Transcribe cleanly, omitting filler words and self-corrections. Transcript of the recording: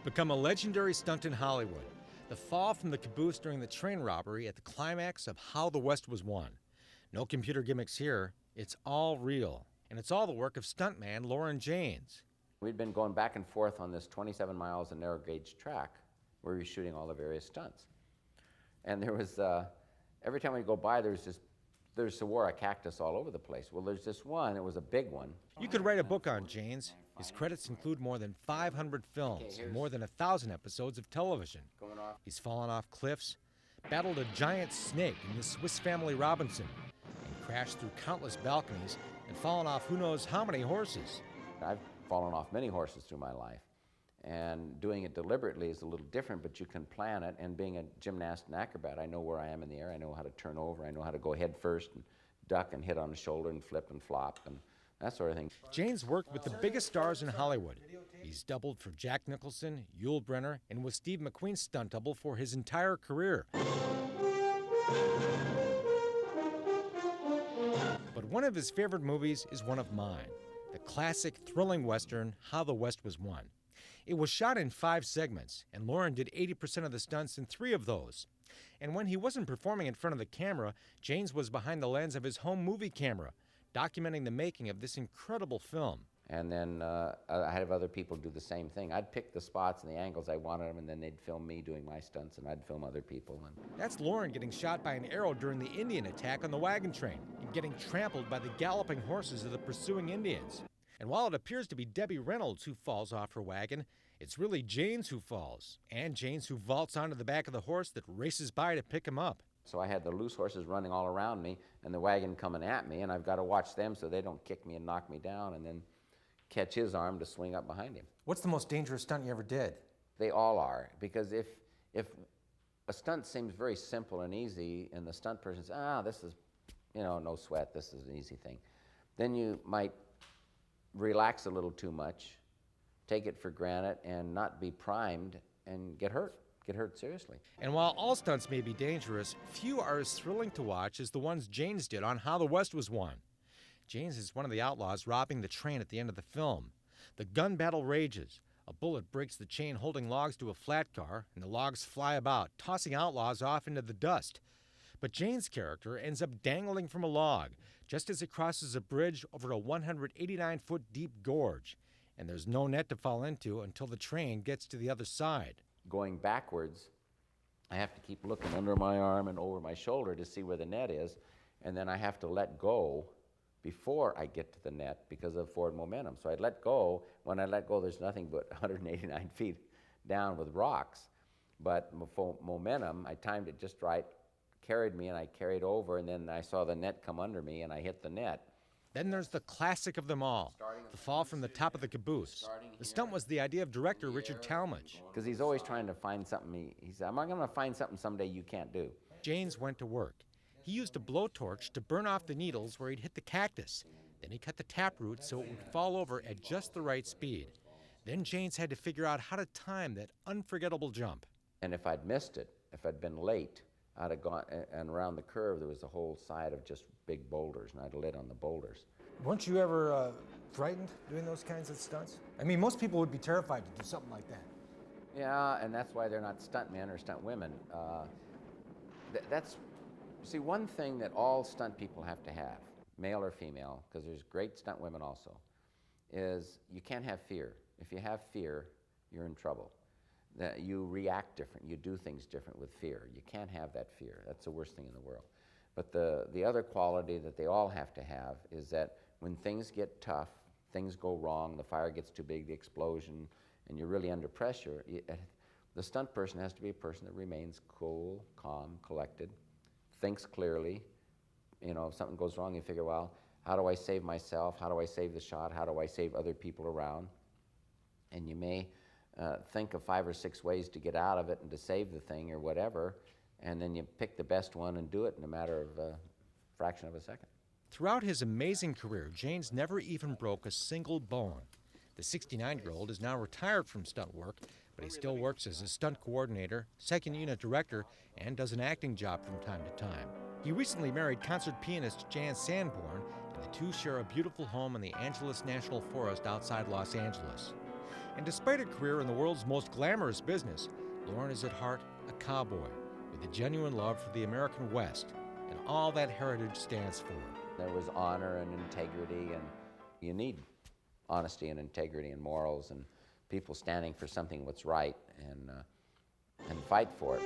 become a legendary stunt in Hollywood. The fall from the caboose during the train robbery at the climax of How the West Was Won. No computer gimmicks here. It's all real. And it's all the work of stuntman Loren Janes. We'd been going back and forth on this 27 miles of narrow gauge track where we were shooting all the various stunts. And there was, every time we go by, there's saguaro cactus all over the place. Well, there's this one, it was a big one. You could write a book on Janes. His credits include more than 500 films and more than 1,000 episodes of television. He's fallen off cliffs, battled a giant snake in the Swiss Family Robinson, and crashed through countless balconies and fallen off who knows how many horses. I've fallen off many horses through my life, and doing it deliberately is a little different, but you can plan it. And being a gymnast and acrobat, I know where I am in the air. I know how to turn over. I know how to go head first and duck and hit on the shoulder and flip and flop and that sort of thing. Janes worked with the biggest stars in Hollywood. He's doubled for Jack Nicholson, Yul Brynner, and was Steve McQueen's stunt double for his entire career. But one of his favorite movies is one of mine, the classic thrilling Western, How the West Was Won. It was shot in 5 segments, and Loren did 80% of the stunts in 3 of those. And when he wasn't performing in front of the camera, Janes was behind the lens of his home movie camera, documenting the making of this incredible film. And then I had other people do the same thing. I'd pick the spots and the angles I wanted them, and then they'd film me doing my stunts, and I'd film other people. That's Loren getting shot by an arrow during the Indian attack on the wagon train and getting trampled by the galloping horses of the pursuing Indians. And while it appears to be Debbie Reynolds who falls off her wagon, it's really Janes who falls, and Janes who vaults onto the back of the horse that races by to pick him up. So I had the loose horses running all around me and the wagon coming at me, and I've got to watch them so they don't kick me and knock me down and then catch his arm to swing up behind him. What's the most dangerous stunt you ever did? They all are, because if a stunt seems very simple and easy and the stunt person says, this is, no sweat, this is an easy thing, then you might relax a little too much, take it for granted, and not be primed and get hurt seriously. And while all stunts may be dangerous, few are as thrilling to watch as the ones Janes did on How the West Was Won. Janes is one of the outlaws robbing the train at the end of the film. The gun battle rages. A bullet breaks the chain holding logs to a flat car, and the logs fly about, tossing outlaws off into the dust. But Janes' character ends up dangling from a log just as it crosses a bridge over a 189-foot deep gorge, and there's no net to fall into until the train gets to the other side. Going backwards, I have to keep looking under my arm and over my shoulder to see where the net is, and then I have to let go before I get to the net because of forward momentum. So I'd let go. When I let go, there's nothing but 189 feet down with rocks. But momentum, I timed it just right, carried me, and I carried over, and then I saw the net come under me, and I hit the net. Then there's the classic of them all, the fall from the top of the caboose. The stunt was the idea of director Richard Talmadge. Because he's always trying to find something. He said, I'm going to find something someday you can't do. Janes went to work. He used a blowtorch to burn off the needles where he'd hit the cactus. Then he cut the taproot so it would fall over at just the right speed. Then Janes had to figure out how to time that unforgettable jump. And if I'd missed it, if I'd been late, I'd have gone, and around the curve there was a whole side of just big boulders, and I'd have lit on the boulders. Weren't you ever frightened doing those kinds of stunts? I mean, most people would be terrified to do something like that. Yeah, and that's why they're not stuntmen or stunt women. See, one thing that all stunt people have to have, male or female, because there's great stunt women also, is you can't have fear. If you have fear, you're in trouble. That you react different, you do things different with fear. You can't have that fear. That's the worst thing in the world. But the other quality that they all have to have is that when things get tough, things go wrong, the fire gets too big, the explosion, and you're really under pressure, the stunt person has to be a person that remains cool, calm, collected, thinks clearly. If something goes wrong, you figure, well, how do I save myself? How do I save the shot? How do I save other people around? And you may think of 5 or 6 ways to get out of it and to save the thing or whatever, and then you pick the best one and do it in a matter of a fraction of a second. Throughout his amazing career, Janes never even broke a single bone. The 69-year-old is now retired from stunt work, but he still works as a stunt coordinator, second unit director, and does an acting job from time to time. He recently married concert pianist Jan Sanborn, and the two share a beautiful home in the Angeles National Forest outside Los Angeles. And despite a career in the world's most glamorous business, Loren is at heart a cowboy with a genuine love for the American West and all that heritage stands for. There was honor and integrity, and you need honesty and integrity and morals and people standing for something what's right and fight for it.